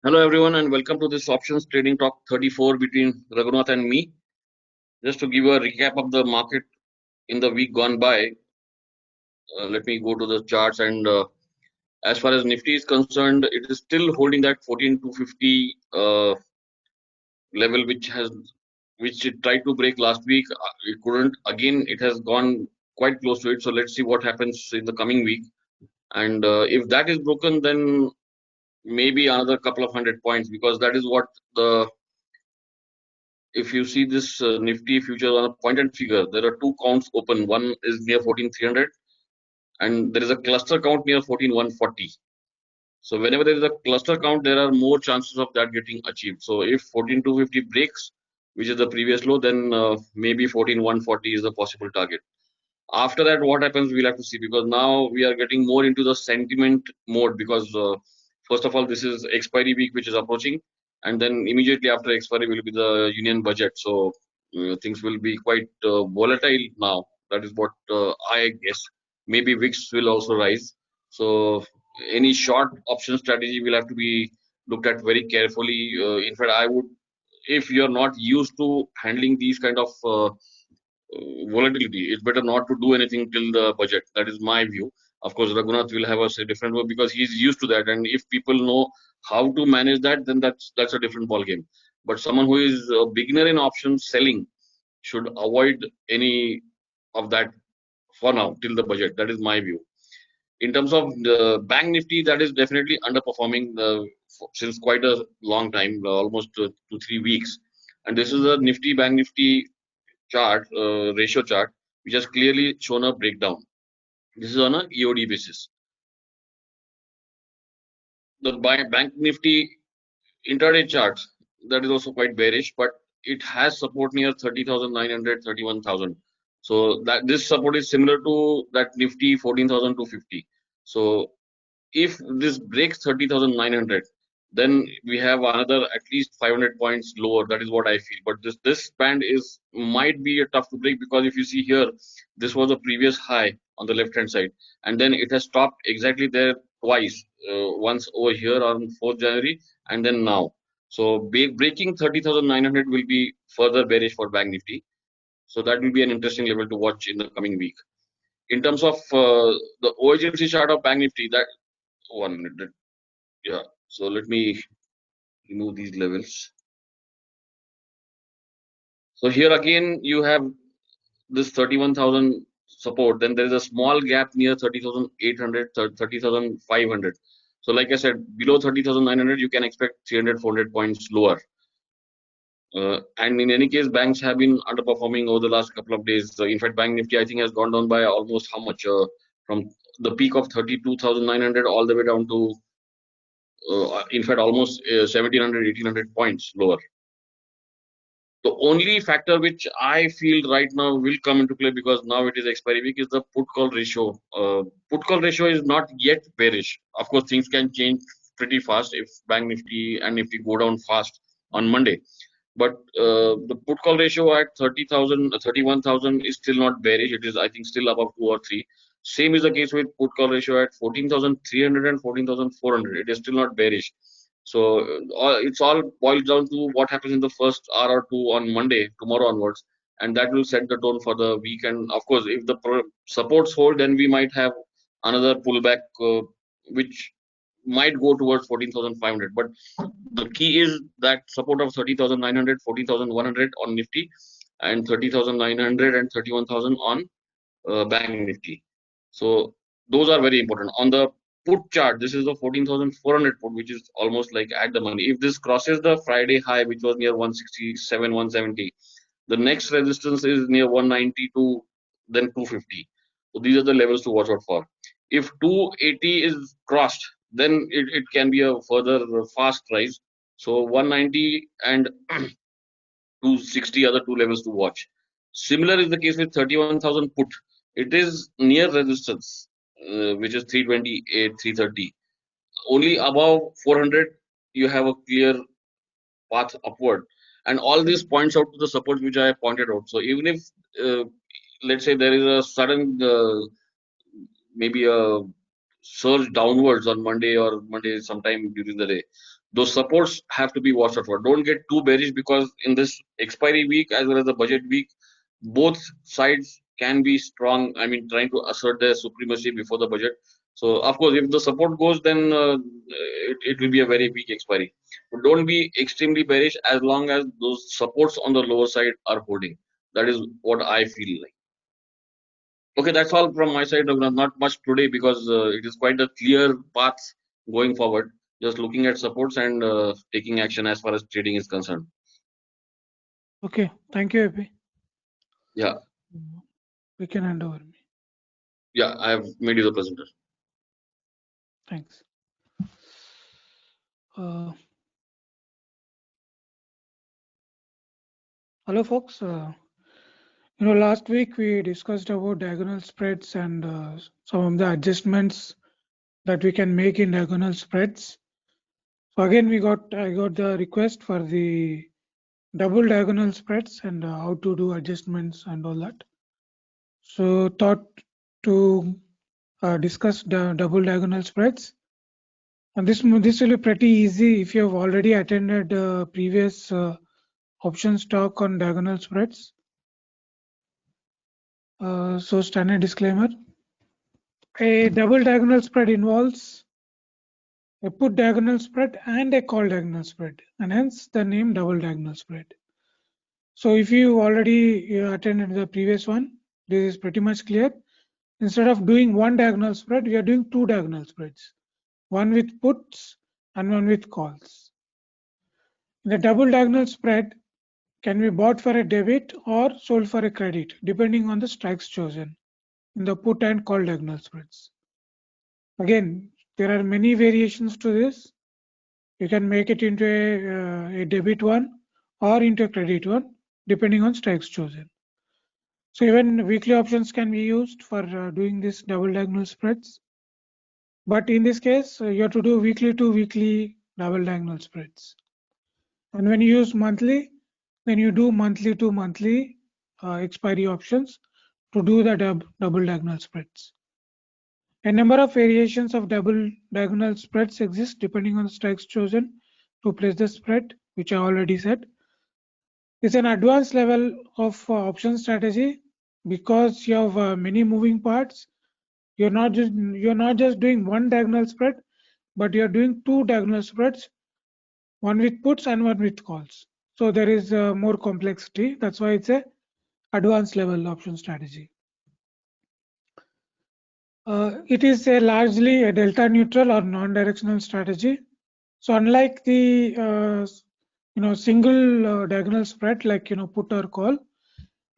Hello everyone and welcome to this options trading talk 34 between Raghunath and me. Just to give a recap of the market in the week gone by, let me go to the charts and as far as Nifty is concerned, it is still holding that 14250 level which it tried to break last week. It couldn't. Again, it has gone quite close to it. So let's see what happens in the coming week. And if that is broken, then maybe another couple of 100 points because that is what the if you see this Nifty futures on a point and figure, there are two counts open. One is near 14300 and there is a cluster count near 14140. So whenever there is a cluster count, there are more chances of that getting achieved. So if 14250 breaks, which is the previous low, then maybe 14140 is the possible target. After that, what happens, we'll have to see because now we are getting more into the sentiment mode because first of all, this is expiry week which is approaching, and then immediately after expiry will be the union budget. So things will be quite volatile now. That is what I guess. Maybe VIX will also rise. So any short option strategy will have to be looked at very carefully. In fact, I would, if you're not used to handling these kind of volatility, it's better not to do anything till the budget. That is my view. Of course, Raghunath will have a different view because he's used to that, and if people know how to manage that, then that's a different ball game. But someone who is a beginner in options selling should avoid any of that for now till the budget. That is my view. In terms of the bank nifty, that is definitely underperforming since quite a long time, almost 2 3 weeks. And this is a nifty bank nifty chart, ratio chart, which has clearly shown a breakdown. This is on a EOD basis. The bank nifty intraday chart, that is also quite bearish, but it has support near 30,900, 31,000. So that this support is similar to that nifty 14,250. So if this breaks 30,900, then we have another at least 500 points lower. That is what I feel. But this band is might be a tough to break because if you see here, this was a previous high on the left hand side, and then it has stopped exactly there twice. Once over here on 4th January, and then now. So breaking 30,900 will be further bearish for Bank Nifty. So that will be an interesting level to watch in the coming week. In terms of the OHMC chart of Bank Nifty, that 1 minute. Yeah. So let me remove these levels. So here again you have this 31,000 support. Then there is a small gap near 30,800, 30,500. So like I said, below 30,900 you can expect 300, 400 points lower. And in any case, banks have been underperforming over the last couple of days. In fact, Bank Nifty I think has gone down by almost how much? From the peak of 32,900 all the way down to in fact almost 1,700, 1,800 points lower. The only factor which I feel right now will come into play because now it is expiry week is the put call ratio. Put call ratio is not yet bearish. Of course, things can change pretty fast if Bank Nifty and Nifty go down fast on Monday. But the put call ratio at 30,000, 31,000 is still not bearish. It is, I think, still above 2 or 3. Same is the case with put call ratio at 14,300 and 14,400. It is still not bearish. So it's all boils down to what happens in the first hour or two on Monday, tomorrow onwards, and that will set the tone for the week. And of course, if the supports hold, then we might have another pullback, which might go towards 14,500. But the key is that support of 30,900, 14,100 on Nifty, and 30,900 and 31,000 on Bank Nifty. So those are very important. On the put chart, this is the 14,400 put, which is almost like at the money. If this crosses the Friday high, which was near 167, 170, the next resistance is near 192, then 250. So these are the levels to watch out for. If 280 is crossed, then it can be a further fast rise. So 190 and 260 are the two levels to watch. Similar is the case with 31,000 put. It is near resistance, which is 328, 330. Only above 400, you have a clear path upward. And all this points out to the support which I pointed out. So even if, let's say, there is a sudden, maybe a surge downwards on Monday or Monday sometime during the day, those supports have to be watched out for. Don't get too bearish, because in this expiry week as well as the budget week, both sides can be strong. I mean, trying to assert their supremacy before the budget. So of course, if the support goes, then it will be a very weak expiry. But don't be extremely bearish as long as those supports on the lower side are holding. That is what I feel like. Okay, that's all from my side. Raghunath. Not much today, because it is quite a clear path going forward. Just looking at supports and taking action as far as trading is concerned. Okay, thank you, AP. Yeah, We can hand over me. yeah, I have made you the presenter. Thanks. Hello, folks. Last week we discussed about diagonal spreads and some of the adjustments that we can make in diagonal spreads. So again, I got the request for the double diagonal spreads and how to do adjustments and all that. So thought to discuss the double diagonal spreads. And this will be pretty easy if you have already attended previous options talk on diagonal spreads. So standard disclaimer. A double diagonal spread involves a put diagonal spread and a call diagonal spread, and hence the name double diagonal spread. So if you already attended the previous one, this is pretty much clear. Instead of doing one diagonal spread, we are doing two diagonal spreads, one with puts and one with calls. The double diagonal spread can be bought for a debit or sold for a credit, depending on the strikes chosen in the put and call diagonal spreads. Again, there are many variations to this. You can make it into a debit one or into a credit one, depending on strikes chosen. So even weekly options can be used for doing this double diagonal spreads. But in this case, you have to do weekly to weekly double diagonal spreads. And when you use monthly, then you do monthly to monthly expiry options to do the double diagonal spreads. A number of variations of double diagonal spreads exist depending on the strikes chosen to place the spread, which I already said. It's an advanced level of option strategy because you have many moving parts. You're not just doing one diagonal spread, but you're doing two diagonal spreads, one with puts and one with calls. So there is more complexity. That's why it's a advanced level option strategy. It is largely a delta neutral or non-directional strategy. So unlike the single diagonal spread like put or call,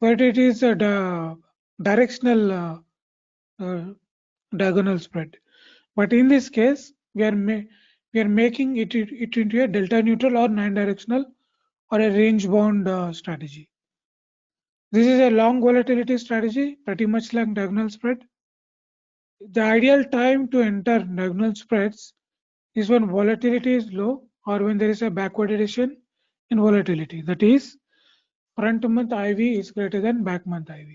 but it is a directional diagonal spread. But in this case, we are making it into a delta neutral or non-directional or a range bound strategy. This is a long volatility strategy, pretty much like diagonal spread. The ideal time to enter diagonal spreads is when volatility is low or when there is a backwardation in volatility. That is, front month IV is greater than back month IV.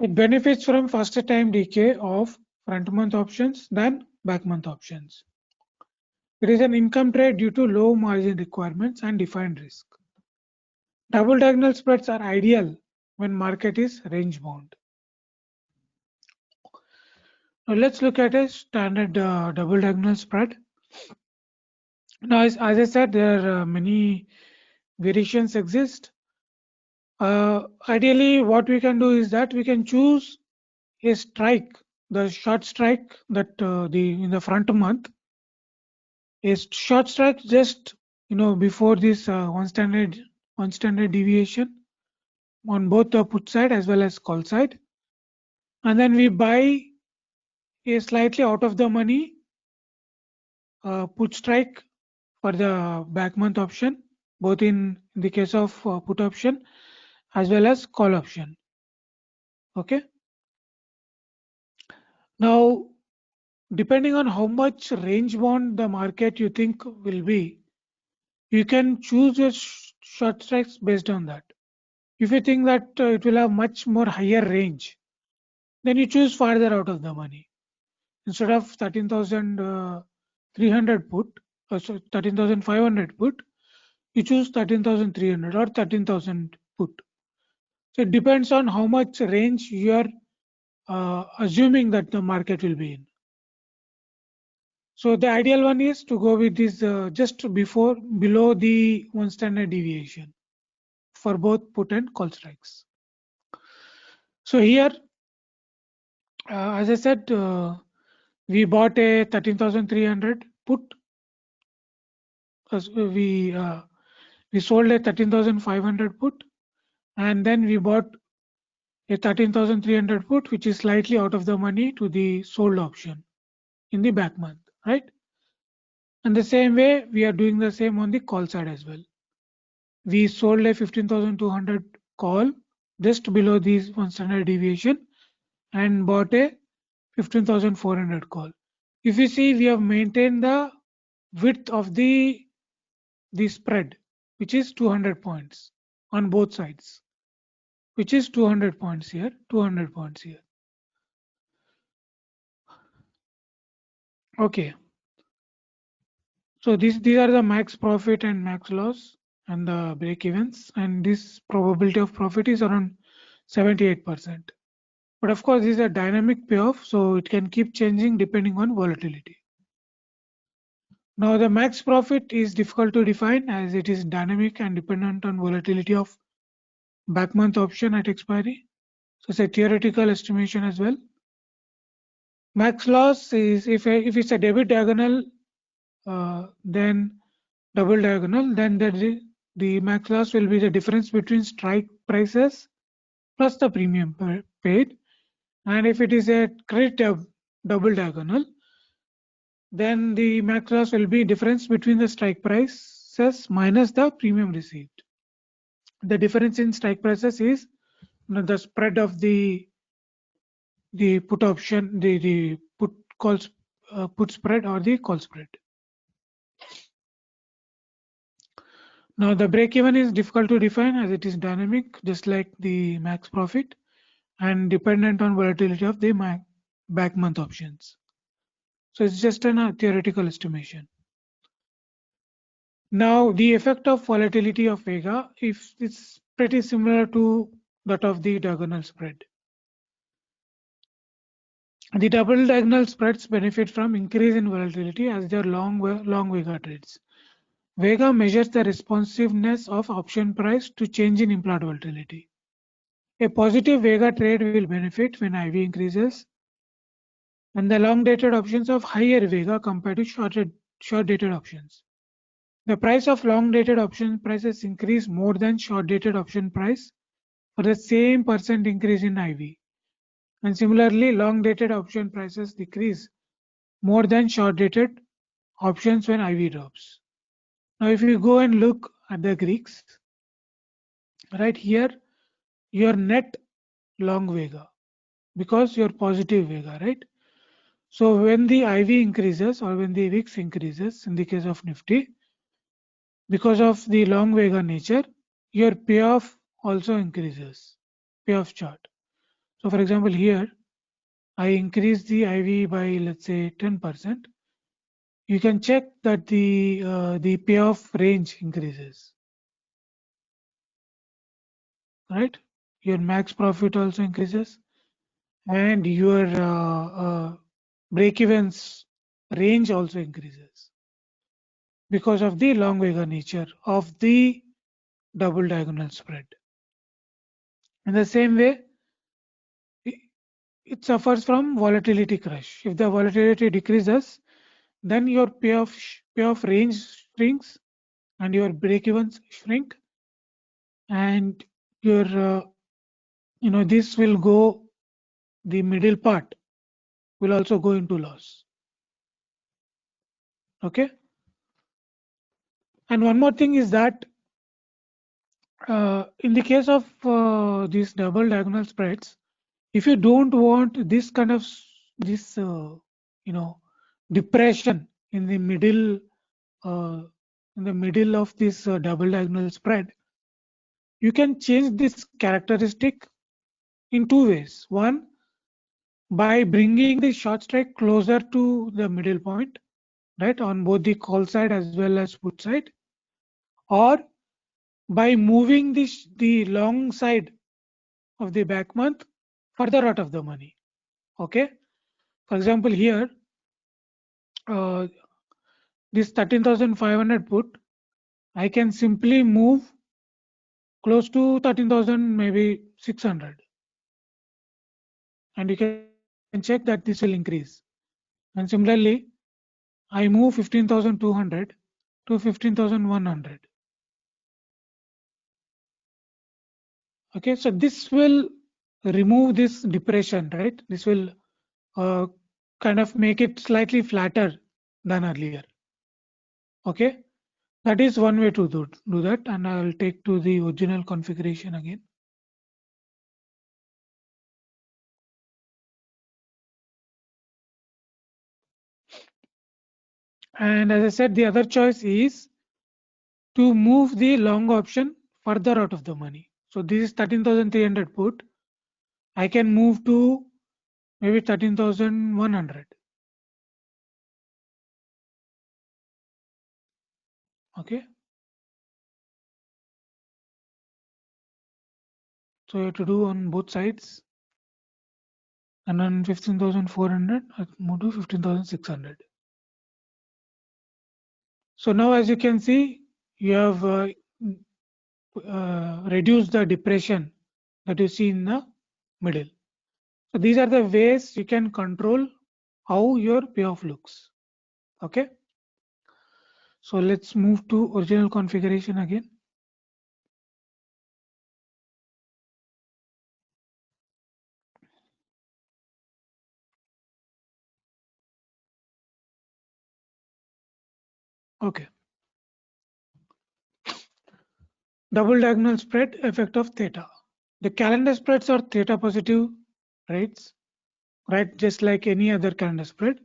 It benefits from faster time decay of front month options than back month options. It is an income trade due to low margin requirements and defined risk. Double diagonal spreads are ideal when market is range bound. Now let's look at a standard double diagonal spread. Now, as I said, there are many variations exist. Ideally, what we can do is that we can choose a strike, the short strike that in the front month, a short strike just before this one standard deviation on both the put side as well as call side, and then we buy a slightly out of the money put strike for the back month option, both in the case of put option as well as call option. Okay. Now, depending on how much range bound the market you think will be, you can choose your short strikes based on that. If you think that it will have much more higher range, then you choose farther out of the money. Instead of 13,300 put, so 13,500 put, you choose 13,300 or 13,000 put. So it depends on how much range you are assuming that the market will be in. So the ideal one is to go with this just below the 1 standard deviation for both put and call strikes. So here, as I said, we bought a 13,300 put. We sold a 13,500 put, and then we bought a 13,300 put, which is slightly out of the money to the sold option in the back month, right? And the same way, we are doing the same on the call side as well. We sold a 15,200 call just below this 1 standard deviation and bought a 15,400 call. If you see, we have maintained the width of the spread, which is 200 points on both sides, which is 200 points here, 200 points here. Okay. So these are the max profit and max loss and the break evens, and this probability of profit is around 78%. But of course, this is a dynamic payoff, so it can keep changing depending on volatility. Now the max profit is difficult to define as it is dynamic and dependent on volatility of back month option at expiry. So it's a theoretical estimation as well. Max loss is if it's a debit diagonal, then double diagonal, then the max loss will be the difference between strike prices plus the premium paid. And if it is a credit double diagonal, then the max loss will be difference between the strike prices minus the premium received. The difference in strike prices is the spread of the put option, the put calls put spread or the call spread. Now the break even is difficult to define as it is dynamic, just like the max profit, and dependent on volatility of the back month options. So it's just a theoretical estimation. Now the effect of volatility of Vega, if it's pretty similar to that of the diagonal spread. The double diagonal spreads benefit from increase in volatility as they are long Vega trades. Vega measures the responsiveness of option price to change in implied volatility. A positive Vega trade will benefit when IV increases, and the long-dated options of higher Vega compared to short-dated options. The price of long-dated option prices increase more than short-dated option price for the same percent increase in IV. And similarly, long-dated option prices decrease more than short-dated options when IV drops. Now, if you go and look at the Greeks, right here, your net long Vega, because your positive Vega, right? So when the IV increases or when the VIX increases, in the case of Nifty, because of the long Vega nature, your payoff also increases, payoff chart. So for example, here, I increase the IV by, let's say, 10%. You can check that the payoff range increases, right? Your max profit also increases, and your break-evens range also increases because of the long Vega nature of the double diagonal spread. In the same way, it suffers from volatility crash. If the volatility decreases, then your payoff range shrinks and your break-evens shrink, and your this will go, the middle part will also go into loss. Okay. And one more thing is that in the case of these double diagonal spreads, if you don't want this kind of depression in the middle of this double diagonal spread, you can change this characteristic in two ways. One, by bringing the short strike closer to the middle point, right, on both the call side as well as put side, or by moving the long side of the back month further out of the money. Okay, for example, here this 13,500 put, I can simply move close to 13,000, maybe 600, and you can check that this will increase. And similarly, I move 15,200 to 15,100. Okay, so this will remove this depression, right? This will kind of make it slightly flatter than earlier. Okay, that is one way to do that, and I'll take to the original configuration again. And as I said, the other choice is to move the long option further out of the money. So this is 13,300 put. I can move to maybe 13,100. Okay. So you have to do on both sides. And on 15,400, I move to 15,600. So now, as you can see, you have reduced the depression that you see in the middle. So these are the ways you can control how your payoff looks. Okay. So let's move to original configuration again. Okay. Double diagonal spread effect of theta. The calendar spreads are theta positive rates, right? Just like any other calendar spread.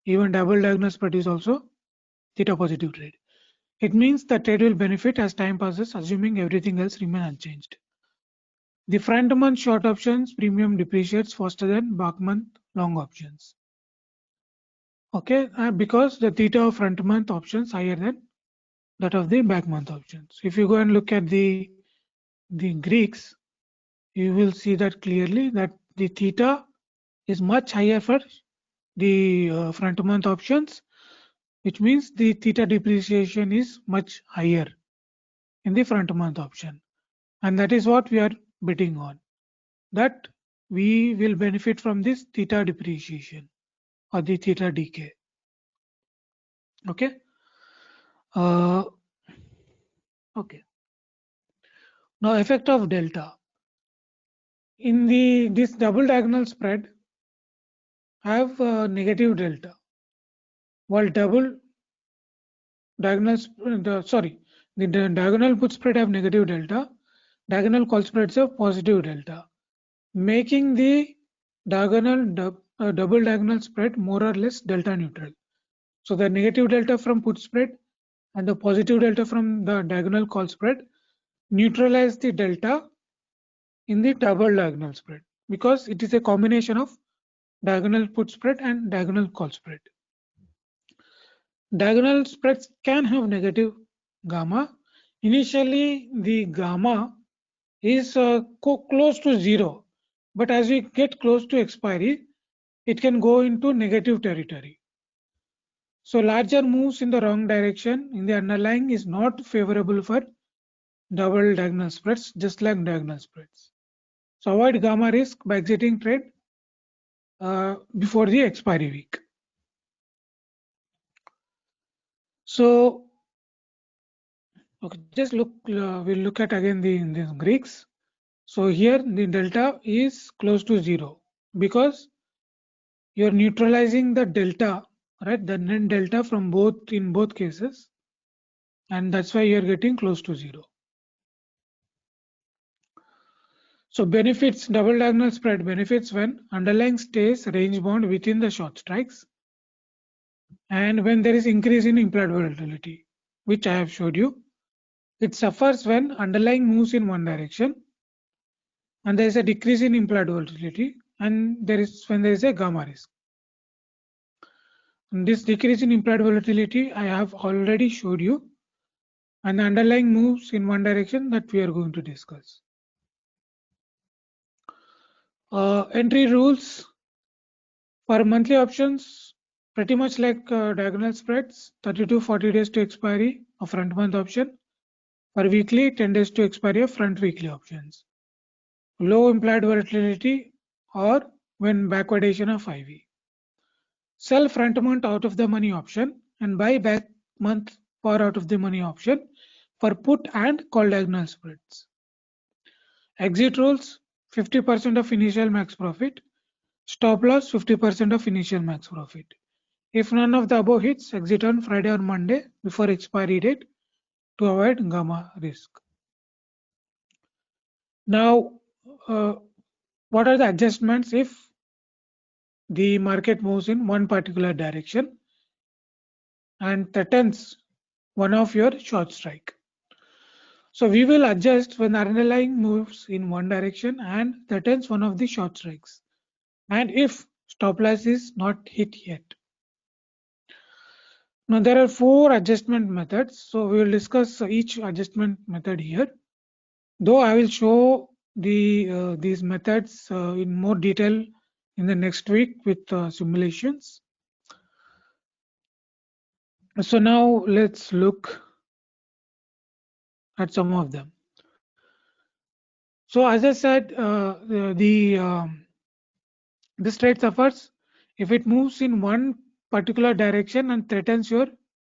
Even double diagonal spread is also theta positive trade. It means the trade will benefit as time passes, assuming everything else remains unchanged. The front month short options premium depreciates faster than back month long options. Okay, because the theta of front month options higher than that of the back month options. If you go and look at the Greeks, you will see that clearly that the theta is much higher for the front month options, which means the theta depreciation is much higher in the front month option, and that is what we are betting on, that we will benefit from this theta depreciation or the theta decay. Okay. Okay. Now effect of delta in this double diagonal spread have negative delta, while double diagonal the diagonal put spread have negative delta, diagonal call spreads have positive delta, making the double diagonal spread more or less delta neutral. So the negative delta from put spread and the positive delta from the diagonal call spread neutralize the delta in the double diagonal spread, because it is a combination of diagonal put spread and diagonal call spread. Diagonal spreads can have negative gamma. Initially, the gamma is close to 0, but as we get close to expiry, it can go into negative territory. So larger moves in the wrong direction in the underlying is not favorable for double diagonal spreads, just like diagonal spreads. So avoid gamma risk by exiting trade before the expiry week. So okay, just look, we'll look at again the Greeks. So here the delta is close to 0 because you're neutralizing the delta, right? The net delta from in both cases, and that's why you're getting close to 0. So benefits, double diagonal spread benefits when underlying stays range bound within the short strikes, and when there is increase in implied volatility, which I have showed you. It suffers when underlying moves in one direction and there is a decrease in implied volatility, and when there is a gamma risk. And this decrease in implied volatility I have already showed you, and the underlying moves in one direction that we are going to discuss. Entry rules for monthly options, pretty much like diagonal spreads, 30 to 40 days to expiry of front month option. For weekly, 10 days to expiry of front weekly options. Low implied volatility or when backwardation of IV. Sell front month out of the money option and buy back month for out of the money option for put and call diagonal spreads. Exit rules, 50% of initial max profit. Stop loss, 50% of initial max profit. If none of the above hits, exit on Friday or Monday before expiry date to avoid gamma risk. Now, what are the adjustments if the market moves in one particular direction and threatens one of your short strike? So we will adjust when the underlying moves in one direction and threatens one of the short strikes, and if stop loss is not hit yet. Now there are 4 adjustment methods, so we will discuss each adjustment method here. Though I will show these methods in more detail in the next week with simulations. So now let's look at some of them. So as I said, this trade suffers if it moves in one particular direction and threatens your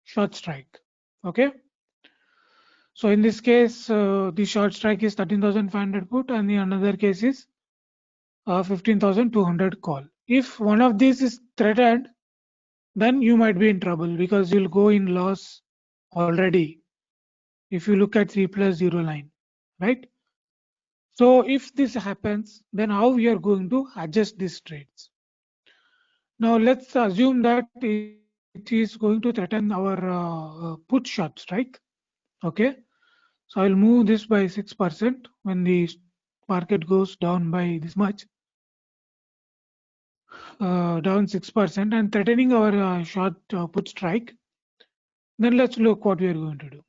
short strike. Okay. So in this case, the short strike is 13,500 put, and the another case is 15,200 call. If one of these is threatened, then you might be in trouble because you'll go in loss already. If you look at 3+0 line, right? So if this happens, then how we are going to adjust these trades? Now let's assume that it is going to threaten our put short strike. Okay, so I'll move this by 6% when the market goes down by this much, down 6% and threatening our short put strike. Then let's look what we are going to do.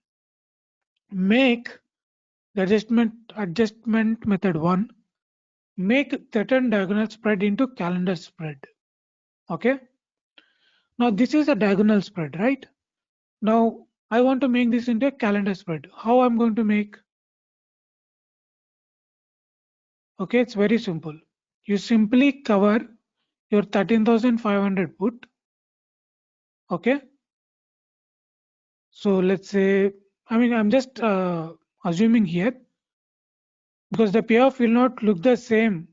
Make the adjustment method 1. Make threatened diagonal spread into calendar spread. Okay. Now this is a diagonal spread, right? Now I want to make this into a calendar spread. How I'm going to make? Okay, it's very simple. You simply cover your 13,500 put. Okay. So let's say, I'm just assuming here because the payoff will not look the same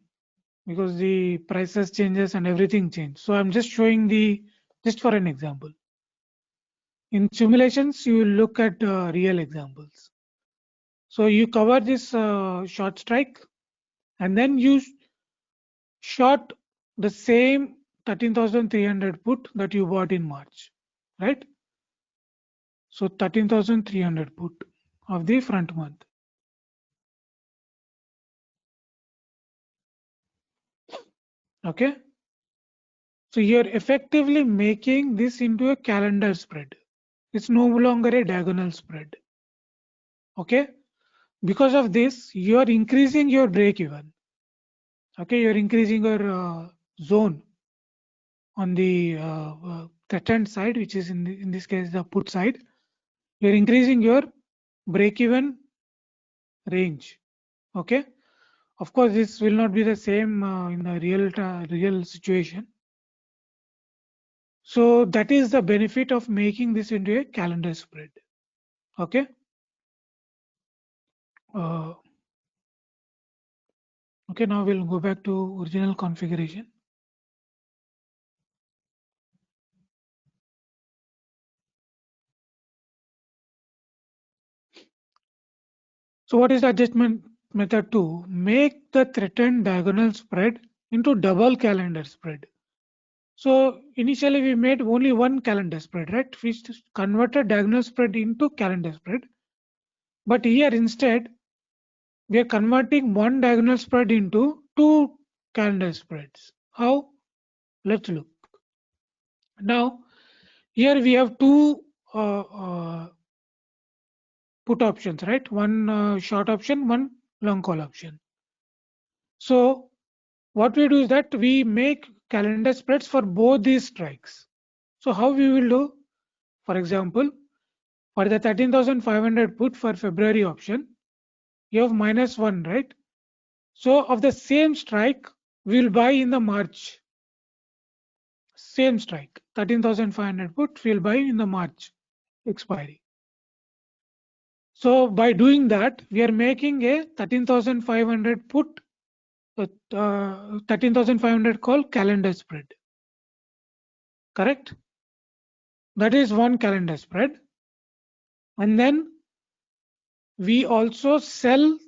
because the prices changes and everything change. So I'm just showing just for an example. In simulations, you will look at real examples. So you cover this short strike and then you short the same 13,300 put that you bought in March, right? So 13,300 put of the front month. Okay. So you're effectively making this into a calendar spread. It's no longer a diagonal spread. Okay. Because of this, you are increasing your break even. Okay, you're increasing your zone on the threatened side, which is in this case the put side. You're increasing your break even range. Okay, of course this will not be the same in the real situation. So that is the benefit of making this into a calendar spread. Okay. Okay, now we'll go back to original configuration. So what is the adjustment method 2? Make the threatened diagonal spread into double calendar spread. So initially we made only one calendar spread, right? We converted diagonal spread into calendar spread. But here instead, we are converting one diagonal spread into 2 calendar spreads. How? Let's look. Now, Here we have two put options, right? One short option, one long call option. So what we do is that we make calendar spreads for both these strikes. So how we will do? For example, for the 13,500 put for February option, you have -1, right? So of the same strike, we will buy in the March. Same strike, 13,500 put, we will buy in the March expiry. So by doing that, we are making a 13,500 put, 13,500 call calendar spread. Correct? That is one calendar spread. And then we also sell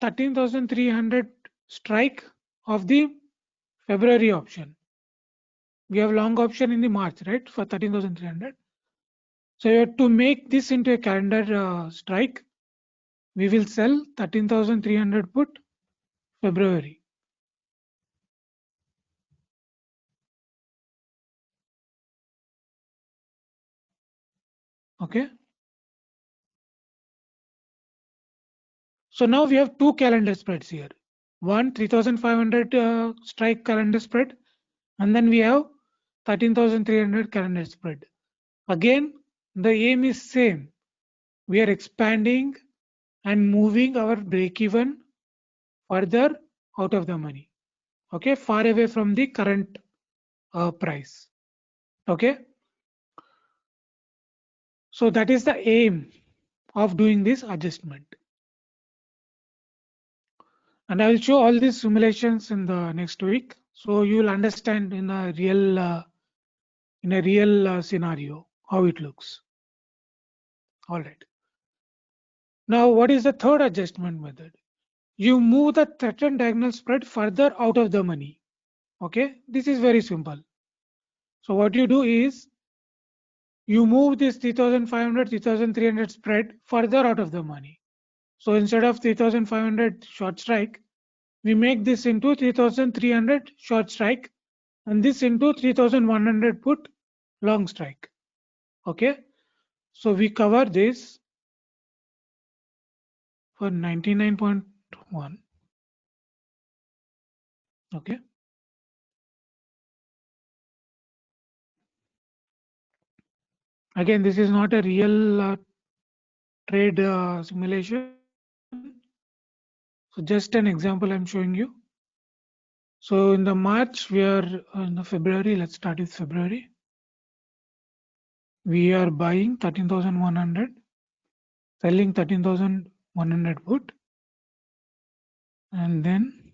13,300 strike of the February option. We have long option in the March, right? For 13,300. So to make this into a calendar strike, we will sell 13,300 put February. Okay. So now we have two calendar spreads here. One 3,500 strike calendar spread, and then we have 13,300 calendar spread. Again, the aim is same. We are expanding and moving our break even further out of the money. Okay, far away from the current price. Okay. So that is the aim of doing this adjustment. And I will show all these simulations in the next week, so you will understand in a real scenario how it looks. All right. Now, what is the third adjustment method? You move the threatened diagonal spread further out of the money. Okay, this is very simple. So what you do is you move this 3,500, 3,300 spread further out of the money. So instead of 3,500 short strike, we make this into 3,300 short strike and this into 3,100 put long strike. Okay, so we cover this for 99.1. Okay. Again, this is not a real trade simulation. So just an example I'm showing you. So in the March, we are in the February. Let's start with February. We are buying 13,100, selling 13,100 put, and then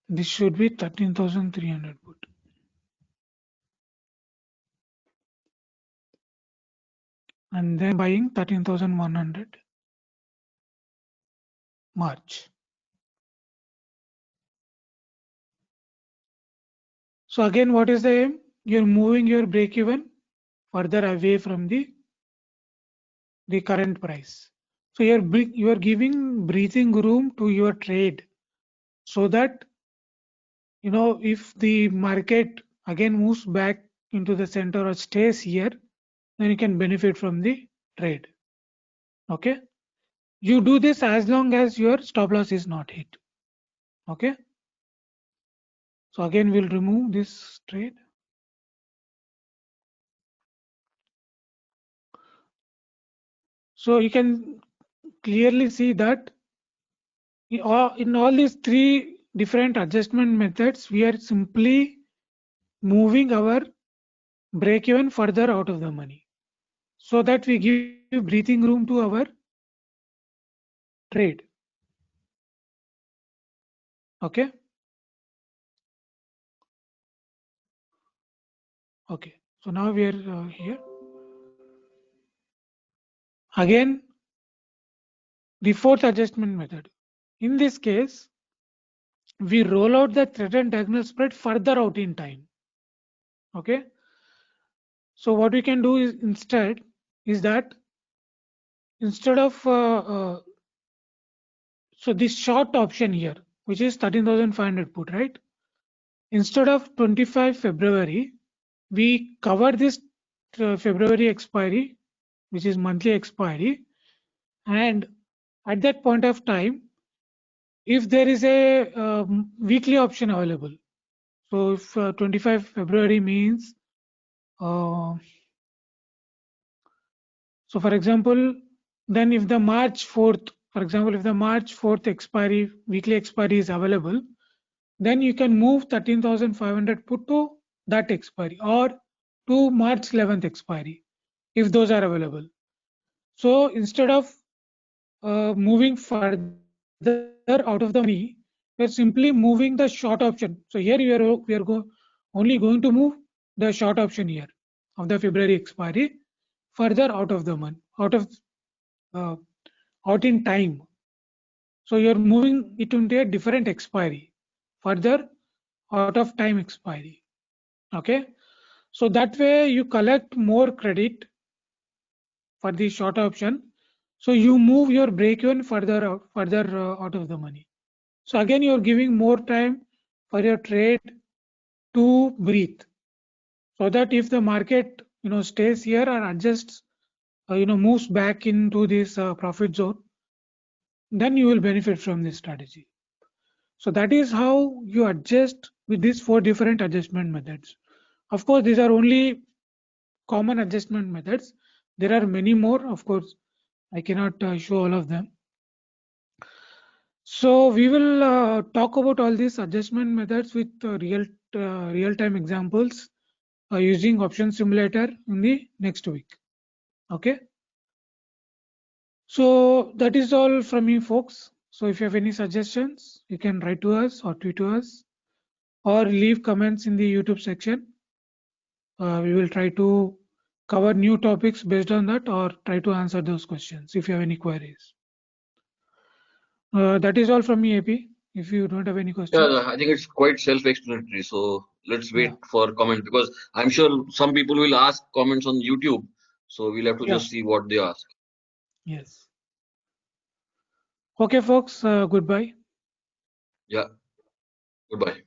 this should be 13,300 put. And then buying 13,100 March. So again, what is the aim? You're moving your break even further away from the current price. So you're giving breathing room to your trade, so that if the market again moves back into the center or stays here, then you can benefit from the trade. Okay, you do this as long as your stop loss is not hit. Okay, so again we'll remove this trade. So you can clearly see that in all these three different adjustment methods, we are simply moving our break even further out of the money, so that we give breathing room to our trade. Okay. Okay. So now we are here. Again, the fourth adjustment method. In this case, we roll out the threatened diagonal spread further out in time. Okay. So what we can do is instead of so this short option here, which is 13,500 put, right? instead of 25 February, we cover this February expiry, which is monthly expiry, and at that point of time, if there is a weekly option available, so if 25 February means, so for example, then if the March 4th, for example, if the March 4th expiry, weekly expiry is available, then you can move 13,500 put to that expiry or to March 11th expiry, if those are available. So instead of moving further out of the money, we're simply moving the short option. So here we are only going to move the short option here of the February expiry further out of the month, out in time. So you're moving it into a different expiry, further out of time expiry. Okay, so that way you collect more credit for the short option. So you move your break even further out of the money. So again, you're giving more time for your trade to breathe, so that if the market stays here or adjusts, moves back into this profit zone, then you will benefit from this strategy. So that is how you adjust with these 4 different adjustment methods. Of course, these are only common adjustment methods. There are many more. Of course, I cannot show all of them. So we will talk about all these adjustment methods with real-time examples using option simulator in the next week. Okay. So that is all from me, folks. So if you have any suggestions, you can write to us or tweet to us or leave comments in the YouTube section. We will try to cover new topics based on that or try to answer those questions if you have any queries. That is all from me, AP. If you don't have any questions. Yeah, I think it's quite self-explanatory. So let's wait Yeah. for comment, because I'm sure some people will ask comments on YouTube. So we'll have to Yeah. just see what they ask. Yes. Okay, folks. Goodbye. Yeah. Goodbye.